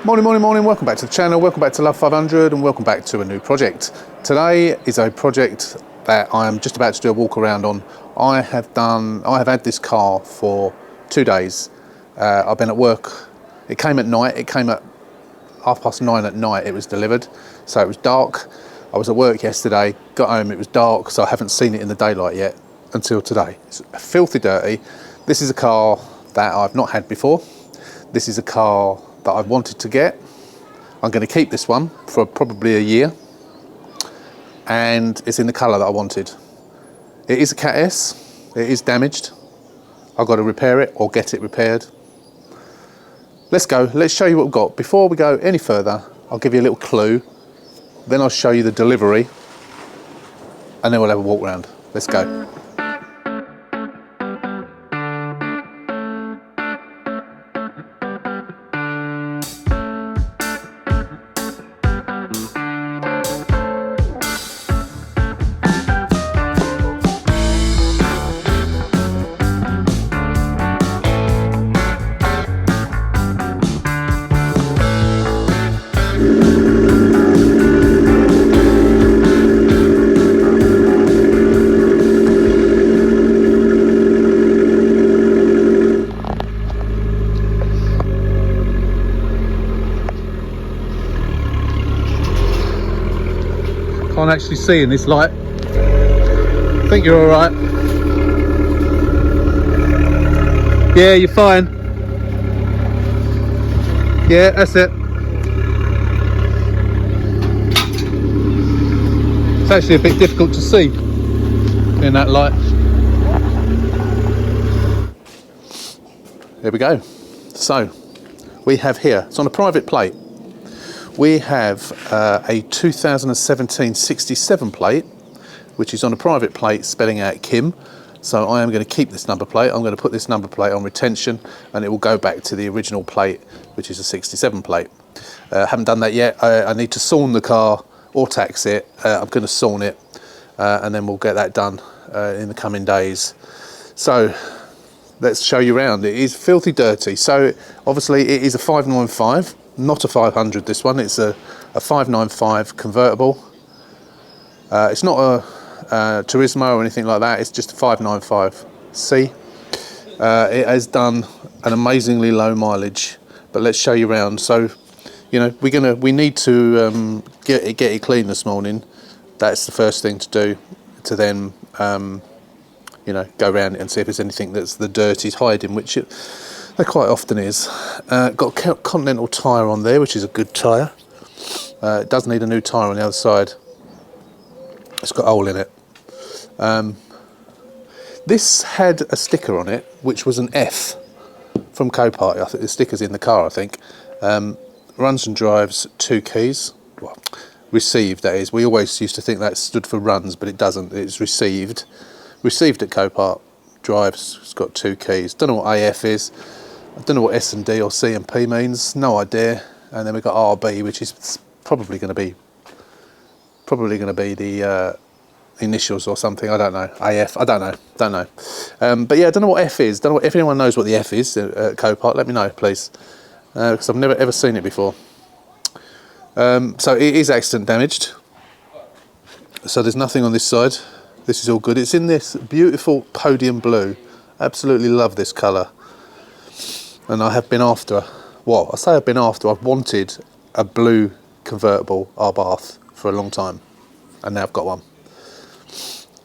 Morning, welcome back to the channel, welcome back to Love 500 and welcome back to a new project. Today is a project that I'm just about to do a walk around on. I have had this car for 2 days. I've been at work. It came at night, it came at 9:30 at night it was delivered, so it was dark. I was at work yesterday, got home, it was dark, so I haven't seen it in the daylight yet until today. It's filthy dirty. This is a car that I've not had before. This is a car that I've wanted to get. I'm going to keep this one for probably a year, and it's in the colour that I wanted. It is a Cat S, it is damaged. I've got to repair it or get it repaired. Let's go, let's show you what we've got. Before we go any further, I'll give you a little clue, then I'll show you the delivery, and then we'll have a walk around. Let's go. Can't actually see in this light. I think you're all right. Yeah, you're fine. Yeah, that's it. It's actually a bit difficult to see in that light. There we go. So we have here, it's on a private plate. We have a 2017 67 plate, which is on a private plate spelling out Kim. So I am going to keep this number plate. I'm going to put this number plate on retention and it will go back to the original plate, which is a 67 plate. Haven't done that yet. I need to sawn the car or tax it. I'm going to sawn it and then we'll get that done in the coming days. So let's show you around. It is filthy dirty. So obviously it is a 595. Not a 500 this one, it's a 595 convertible. It's not a Turismo or anything like that, it's just a 595C. It has done an amazingly low mileage, but let's show you around. So, you know, we need to get it clean this morning. That's the first thing to do, to then you know, go around it and see if there's anything that's the dirt is hiding, which there quite often is. Got a Continental tyre on there, which is a good tyre. It does need a new tyre on the other side. It's got a hole in it. This had a sticker on it, which was an F from Copart. I think the sticker's in the car, I think. Runs and drives 2 keys. Well, received, that is. We always used to think that stood for runs, but it doesn't. It's received. Received at Copart. Drives, it's got 2 keys. Don't know what AF is. I don't know what S&D or C&P means, no idea. And then we've got RB, which is probably going to be the initials or something. I don't know. AF, I don't know. But yeah, I don't know what F is. Don't know if anyone knows what the F is at Copart. Let me know, please, because I've never ever seen it before. So it is accident damaged. So there's nothing on this side. This is all good. It's in this beautiful podium blue. Absolutely love this colour. And I have been after, well, I say I've been after, I've wanted a blue convertible Abarth for a long time, and now I've got one.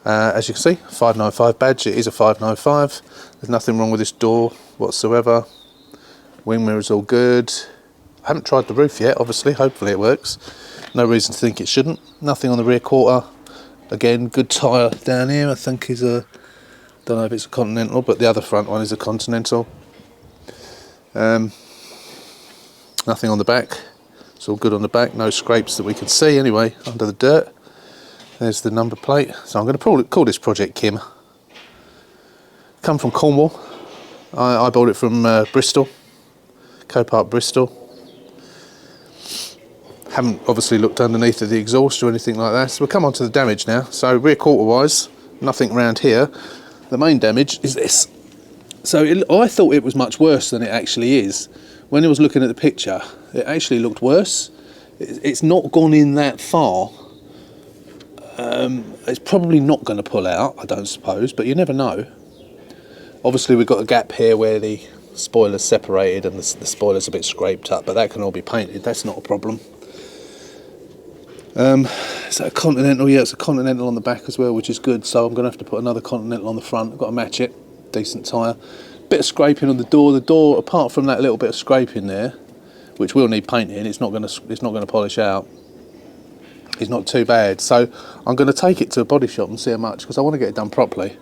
As you can see, 595 badge, it is a 595. There's nothing wrong with this door whatsoever. Wing mirror's all good. I haven't tried the roof yet, obviously, hopefully it works. No reason to think it shouldn't. Nothing on the rear quarter. Again, good tyre down here, I think is a, don't know if it's a Continental, but the other front one is a Continental. Nothing on the back, it's all good on the back, no scrapes that we can see anyway under the dirt. There's the number plate. So I'm going to call this project Kim. Come from Cornwall. I bought it from Bristol, Copart Bristol. Haven't obviously looked underneath of the exhaust or anything like that, so we'll come on to the damage now. So rear quarter wise, nothing around here. The main damage is this. So I thought it was much worse than it actually is. when I was looking at the picture, it actually looked worse. It's not gone in that far. It's probably not going to pull out, I don't suppose, but you never know. Obviously we've got a gap here where the spoiler's separated and the spoiler's a bit scraped up, but that can all be painted, that's not a problem. Is that a Continental? Yeah, it's a Continental on the back as well, which is good, so I'm going to have to put another Continental on the front. I've got to match it. Decent tyre. Bit of scraping on the door. The door, apart from that little bit of scraping there, which will need painting, it's not going to polish out. It's not too bad. So I'm going to take it to a body shop and see how much, because I want to get it done properly.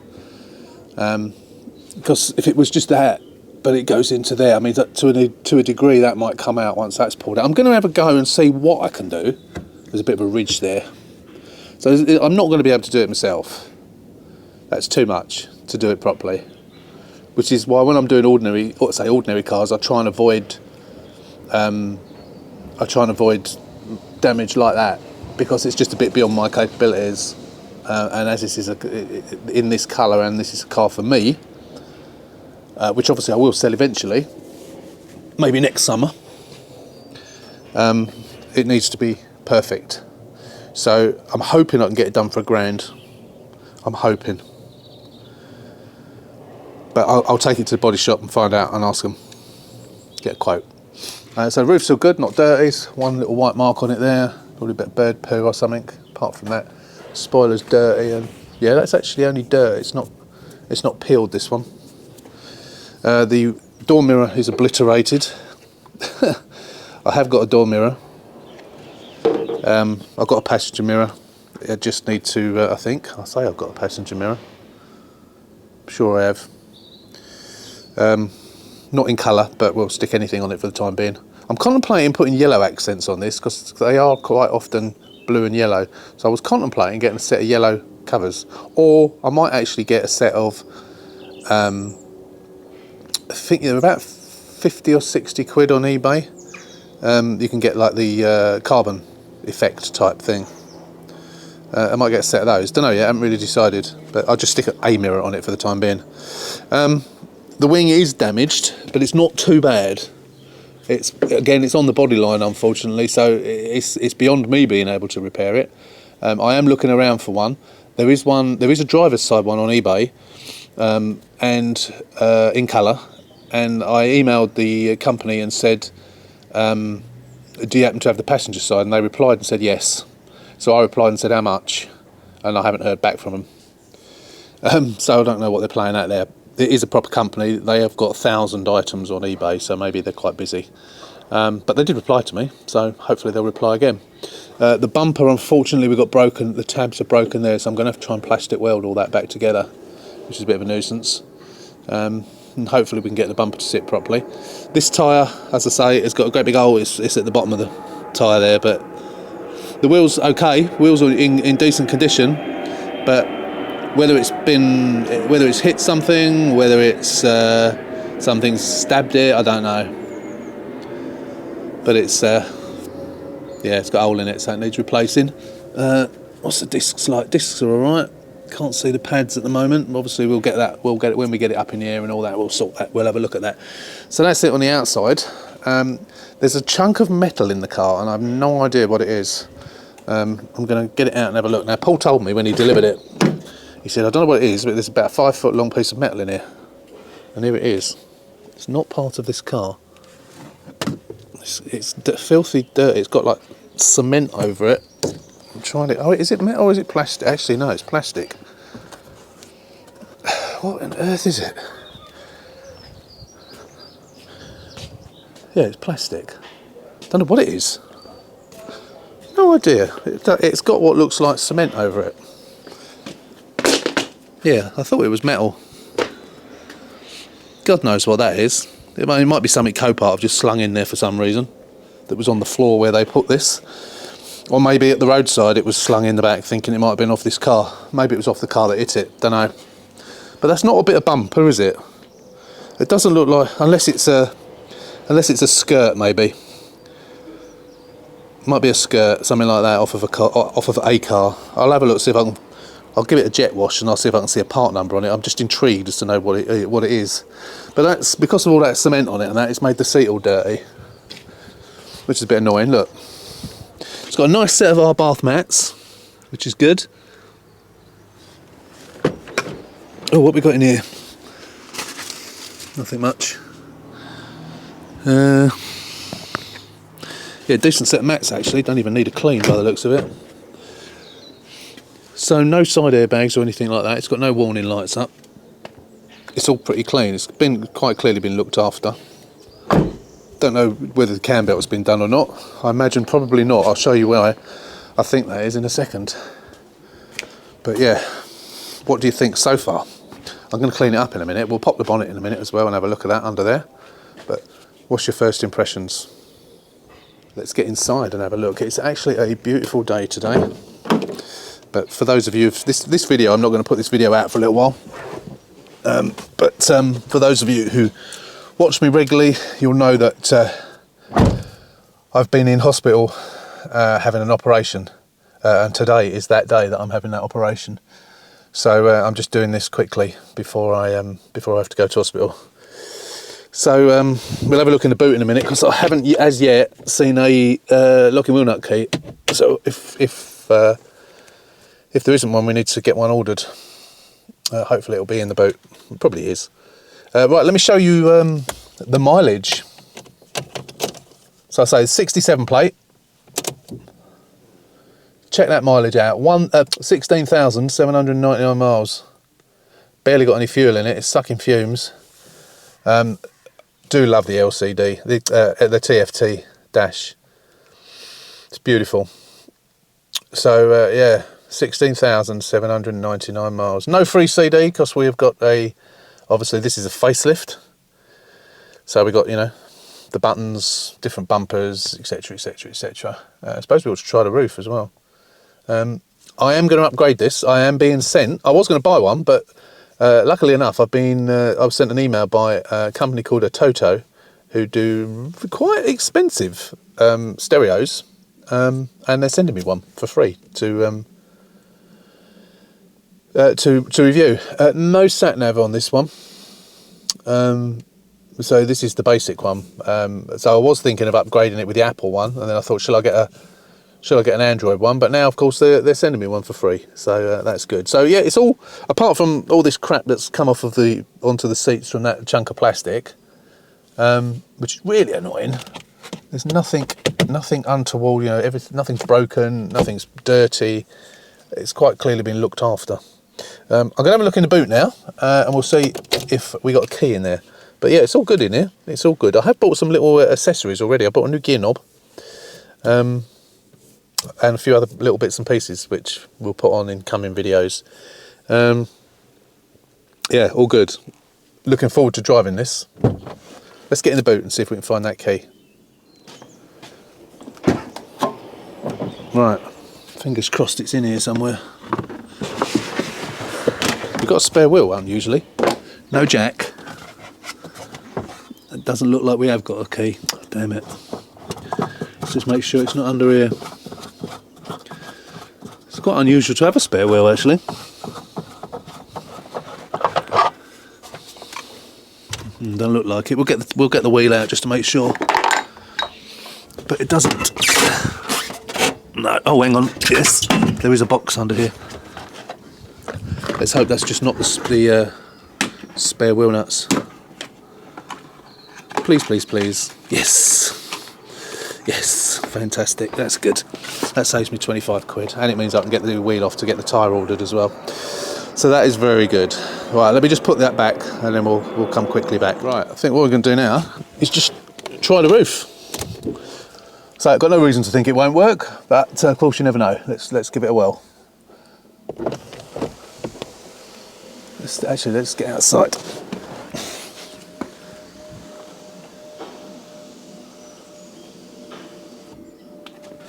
Because if it was just that, but it goes into there, I mean, to a degree that might come out once that's pulled out. I'm going to have a go and see what I can do. There's a bit of a ridge there. So I'm not going to be able to do it myself. That's too much to do it properly. Which is why when I'm doing ordinary cars, I try and avoid damage like that, because it's just a bit beyond my capabilities. And as this is in this colour, and this is a car for me, which obviously I will sell eventually, maybe next summer, it needs to be perfect. So I'm hoping I can get it done for £1,000. I'm hoping. But I'll take it to the body shop and find out and ask them. Get a quote. So roof's still good, not dirty. One little white mark on it there. Probably a bit of bird poo or something. Apart from that, spoiler's dirty, and yeah, that's actually only dirt. It's not peeled, this one. The door mirror is obliterated. I have got a door mirror. I've got a passenger mirror. I just need to, I think, I'll say I've got a passenger mirror. I'm sure I have. Not in colour, but we'll stick anything on it for the time being. I'm contemplating putting yellow accents on this, because they are quite often blue and yellow. So I was contemplating getting a set of yellow covers. Or I might actually get a set of, I think they're about 50 or 60 quid on eBay. You can get like the carbon effect type thing. I might get a set of those. Don't know yet, I haven't really decided, but I'll just stick a mirror on it for the time being. The wing is damaged, but it's not too bad. It's on the body line, unfortunately, so it's beyond me being able to repair it. I am looking around for one. There is a driver's side one on eBay, and in colour, and I emailed the company and said, do you happen to have the passenger side? And they replied and said yes. So I replied and said how much, and I haven't heard back from them. So I don't know what they're playing at there. It is a proper company. They have got 1,000 items on eBay, so maybe they're quite busy. But they did reply to me, so hopefully they'll reply again. The bumper, unfortunately, we got broken. The tabs are broken there, so I'm going to have to try and plastic weld all that back together, which is a bit of a nuisance. And hopefully we can get the bumper to sit properly. This tyre, as I say, has got a great big hole. It's at the bottom of the tyre there, but the wheel's okay. Wheels are in decent condition, but whether it's hit something, whether it's something's stabbed it, I don't know. But it's it's got a hole in it, so it needs replacing. What's the discs like? Discs are all right. Can't see the pads at the moment. Obviously we'll get that. We'll get it when we get it up in the air and all that. We'll sort that. We'll have a look at that. So that's it on the outside. There's a chunk of metal in the car, and I have no idea what it is. I'm going to get it out and have a look. Now, Paul told me when he delivered it, he said, I don't know what it is, but there's about a 5 foot long piece of metal in here. And here it is. It's not part of this car. It's filthy dirty. It's got like cement over it. I'm trying to. Oh, is it metal or is it plastic? Actually, no, it's plastic. What on earth is it? Yeah, it's plastic. Don't know what it is. No idea. It's got what looks like cement over it. Yeah, I thought it was metal. God knows what that is. It might be something Copart have just slung in there for some reason that was on the floor where they put this. Or maybe at the roadside it was slung in the back thinking it might have been off this car. Maybe it was off the car that hit it, don't know. But that's not a bit of bumper, is it? It doesn't look like, unless it's a skirt maybe. Might be a skirt, something like that, off of a car. I'll have a look, see if I can I'll give it a jet wash and I'll see if I can see a part number on it. I'm just intrigued as to know what it is. But that's because of all that cement on it and that, it's made the seat all dirty, which is a bit annoying. Look, it's got a nice set of Abarth mats, which is good. Oh, what we got in here? Nothing much. Yeah, decent set of mats actually. Don't even need a clean by the looks of it. So no side airbags or anything like that. It's got no warning lights up. It's all pretty clean. It's been quite clearly been looked after. Don't know whether the cam belt has been done or not. I imagine probably not. I'll show you where I think that is in a second. But yeah, what do you think so far? I'm going to clean it up in a minute. We'll pop the bonnet in a minute as well and have a look at that under there. But what's your first impressions? Let's get inside and have a look. It's actually a beautiful day today. But for those of you, this video, I'm not going to put this video out for a little while. But for those of you who watch me regularly, you'll know that I've been in hospital having an operation. And today is that day that I'm having that operation. So I'm just doing this quickly before I have to go to hospital. So we'll have a look in the boot in a minute because I haven't as yet seen a locking wheel nut key. So if there isn't one, we need to get one ordered. Hopefully it'll be in the boot. It probably is. Right, let me show you the mileage. So I say 67 plate. Check that mileage out, 16,799 miles. Barely got any fuel in it, it's sucking fumes. Do love the LCD, the TFT dash. It's beautiful. So yeah, 16,799 miles. No free CD because we have got obviously this is a facelift. So we got, you know, the buttons, different bumpers, etc, etc, etc. I suppose we ought to try the roof as well. I am going to upgrade this. I am being sent. I was going to buy one, but luckily enough, I was sent an email by a company called Toto, who do quite expensive stereos, and they're sending me one for free to review. No sat nav on this one. So this is the basic one. So I was thinking of upgrading it with the Apple one, and then I thought, shall I get an Android one? But now, of course, they're sending me one for free, so that's good. So yeah, it's all, apart from all this crap that's come off of onto the seats from that chunk of plastic, which is really annoying. There's nothing untoward, you know. Nothing's broken, nothing's dirty. It's quite clearly been looked after. I'm going to have a look in the boot now, and we'll see if we got a key in there. But yeah, it's all good in here. It's all good. I have bought some little accessories already. I bought a new gear knob. And a few other little bits and pieces which we'll put on in coming videos. Yeah, all good. Looking forward to driving this. Let's get in the boot and see if we can find that key. Right, fingers crossed it's in here somewhere. We've got a spare wheel, unusually. No jack. It doesn't look like we have got a key. Damn it. Let's just make sure it's not under here. It's quite unusual to have a spare wheel, actually. Don't look like it. We'll get the wheel out just to make sure. But it doesn't. No. Oh, hang on. Yes, there is a box under here. Let's hope that's just not the spare wheel nuts. Please, please, please. Yes. Yes, fantastic. That's good. That saves me 25 quid, and it means I can get the wheel off to get the tyre ordered as well. So that is very good. Right, let me just put that back, and then we'll come quickly back. Right, I think what we're going to do now is just try the roof. So I've got no reason to think it won't work, but of course you never know. Let's give it a whirl. Let's get outside.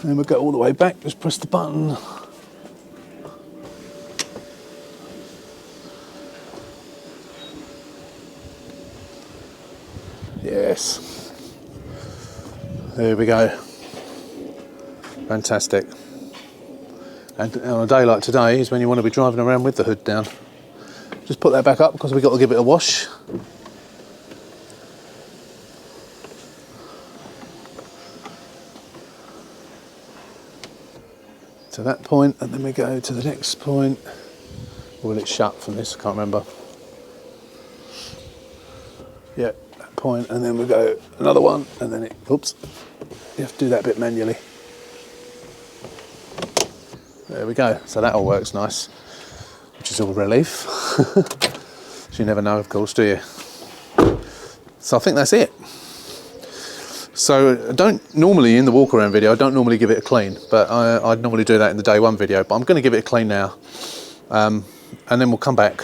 Then we'll go all the way back, just press the button. Yes. There we go. Fantastic. And on a day like today is when you want to be driving around with the hood down. Just put that back up because we've got to give it a wash. To that point, and then we go to the next point. Or will it shut from this? I can't remember. Yeah, that point, and then we go another one, and then it, oops, you have to do that bit manually. There we go, so that all works nice, which is all a relief. So you never know, of course, do you? So I think that's it. So I don't normally, in the walk around video, I don't normally give it a clean, but I'd normally do that in the day one video, but I'm going to give it a clean now. And then we'll come back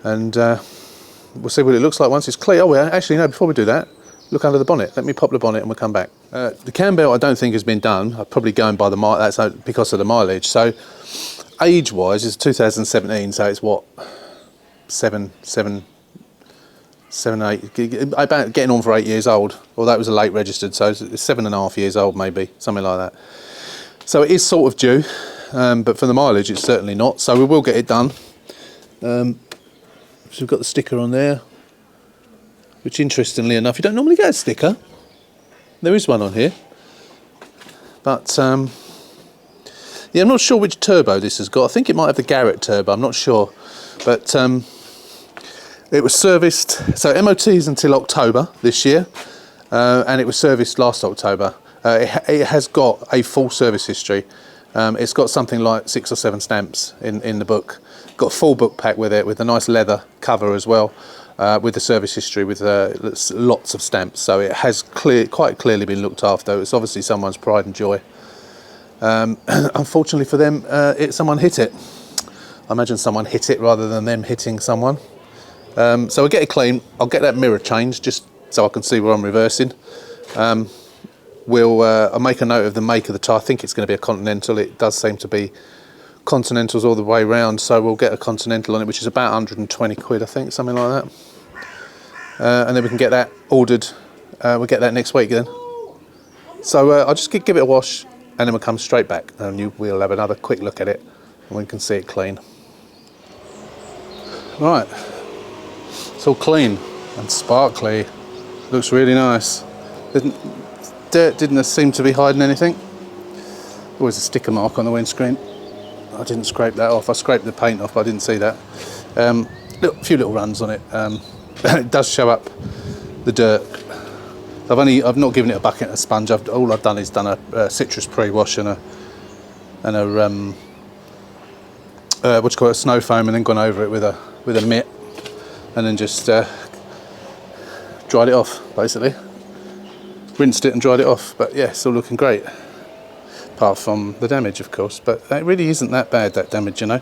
and we'll see what it looks like once it's clear. Oh, well, actually, no, before we do that, look under the bonnet. Let me pop the bonnet and we'll come back. The cam belt I don't think has been done. I'm probably going by the that's because of the mileage. So age-wise, it's 2017, so it's what, 7, 8, about getting on for 8 years old. Well, that was a late registered, so it's 7.5 years old maybe, something like that. So it is sort of due, but for the mileage it's certainly not, so we will get it done. So we've got the sticker on there, which interestingly enough, you don't normally get a sticker. There is one on here, but yeah, I'm not sure which turbo this has got. I think it might have the Garrett turbo, I'm not sure, but it was serviced, so MOT is until October this year, and it was serviced last October. It has got a full service history. It's got something like 6 or 7 stamps in the book. Got a full book pack with it, with a nice leather cover as well, with the service history, with lots of stamps. So it has quite clearly been looked after. It's obviously someone's pride and joy. Unfortunately for them, someone hit it. I imagine someone hit it rather than them hitting someone. So we'll get it clean. I'll get that mirror changed just so I can see where I'm reversing. I'll make a note of the make of the tyre. I think it's going to be a Continental. It does seem to be Continentals all the way round, so we'll get a Continental on it, which is about 120 quid, I think, something like that. And then we can get that ordered. We'll get that next week then. So I'll just give it a wash, and then we'll come straight back, and we'll have another quick look at it, and we can see it clean. Right. It's all clean and sparkly. Looks really nice. Dirt didn't seem to be hiding anything. Always a sticker mark on the windscreen. I didn't scrape that off. I scraped the paint off, but I didn't see that. A few little runs on it. It does show up the dirt. I've not given it a bucket and a sponge. All I've done is done a citrus pre-wash and a snow foam, and then gone over it with a mitt. And then just dried it off, basically. Rinsed it and dried it off, but yeah, it's all looking great. Apart from the damage, of course, but it really isn't that bad, that damage, you know.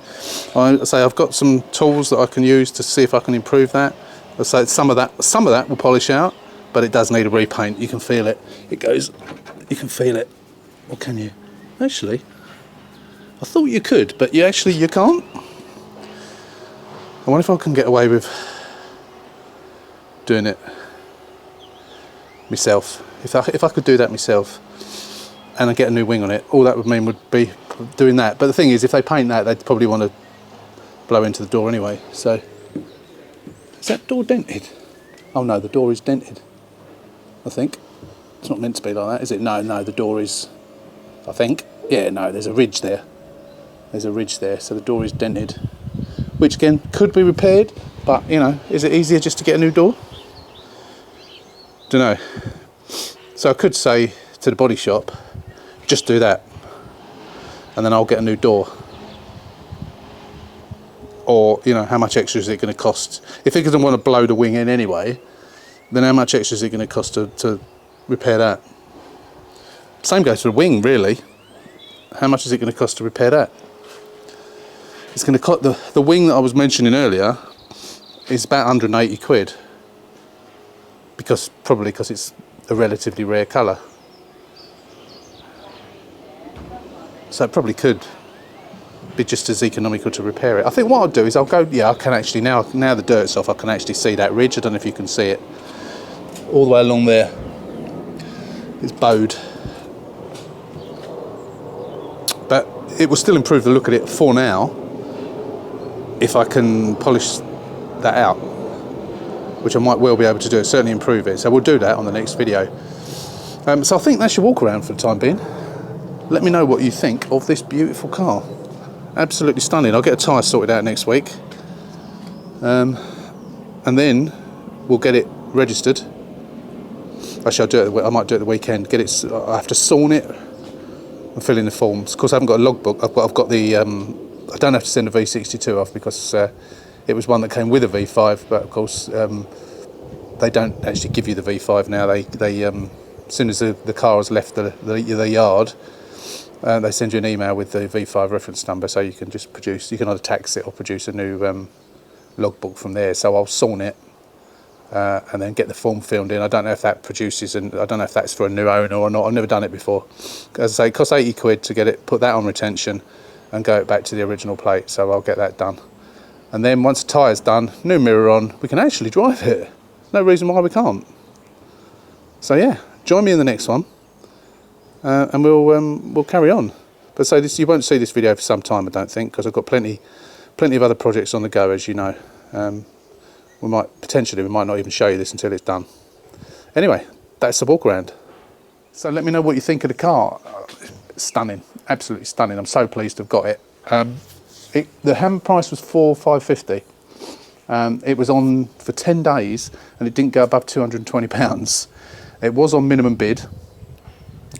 I say I've got some tools that I can use to see if I can improve that. I say some of that will polish out, but it does need a repaint. You can feel it. It goes, you can feel it. Or can you? Actually, I thought you could, but you can't. I wonder if I can get away with doing it myself. If I could do that myself and I get a new wing on it, all that would mean would be doing that. But the thing is, if they paint that, they'd probably want to blow into the door anyway. So is that door dented? Oh no, the door is dented, I think. It's not meant to be like that, is it? No, the door is, I think. Yeah, no, there's a ridge there. There's a ridge there, so the door is dented, which again could be repaired, but you know, is it easier just to get a new door? Don't know. So I could say to the body shop, just do that, and then I'll get a new door. Or, you know, how much extra is it going to cost? If it doesn't want to blow the wing in anyway, then how much extra is it going to cost to repair that? Same goes for the wing, really. How much is it going to cost to repair that? It's going to cost, the wing that I was mentioning earlier is about 180 quid. Probably because it's a relatively rare colour. So it probably could be just as economical to repair it. I think what I'll do is I'll go, yeah, I can actually, now the dirt's off, I can actually see that ridge. I don't know if you can see it. All the way along there. It's bowed. But it will still improve the look of it for now if I can polish that out, which I might well be able to do, certainly improve it. So we'll do that on the next video. So I think that's your walk around for the time being. Let me know what you think of this beautiful car. Absolutely stunning. I'll get a tyre sorted out next week. And then we'll get it registered. Actually, I might do it the weekend. I have to sawn it and fill in the forms. Of course, I haven't got a logbook. I've got the. I don't have to send a V62 off because it was one that came with a V5. But of course, they don't actually give you the V5 now. They as soon as the car has left the yard, they send you an email with the V5 reference number, so you can just produce. You can either tax it or produce a new logbook from there. So I'll sawn it. And then get the form filled in. I don't know if that produces, and I don't know if that's for a new owner or not. I've never done it before. As I say, it costs 80 quid to get it, put that on retention, and go it back to the original plate. So I'll get that done. And then once the tyre's done, new mirror on, we can actually drive it. No reason why we can't. So yeah, join me in the next one, and we'll carry on. But so you won't see this video for some time, I don't think, because I've got plenty of other projects on the go, as you know. We might not even show you this until it's done. Anyway, that's the walk around. So let me know what you think of the car. Stunning, absolutely stunning. I'm so pleased to have got it. The hammer price was £4,550. It was on for 10 days and it didn't go above £220. It was on minimum bid.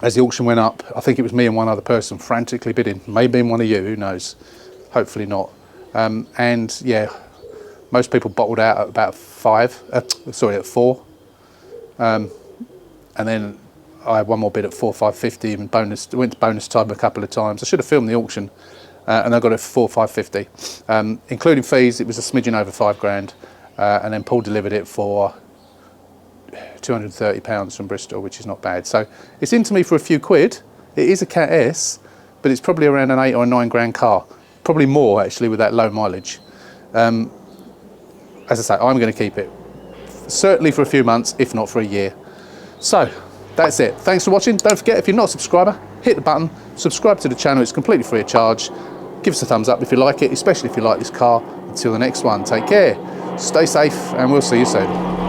As the auction went up, I think it was me and one other person frantically bidding. Maybe one of you, who knows? Hopefully not. And yeah, most people bottled out at about at 4. And then I had one more bid at 4,550 and went to bonus time a couple of times. I should have filmed the auction, and I got it for 4,550. Including fees, it was a smidgen over £5,000, and then Paul delivered it for £230 from Bristol, which is not bad. So it's into me for a few quid. It is a Cat S, but it's probably around an 8 or a 9 grand car. Probably more actually with that low mileage. As I say, I'm going to keep it, certainly for a few months, if not for a year. So, that's it. Thanks for watching. Don't forget, if you're not a subscriber, hit the button, subscribe to the channel. It's completely free of charge. Give us a thumbs up if you like it, especially if you like this car. Until the next one, take care, stay safe, and we'll see you soon.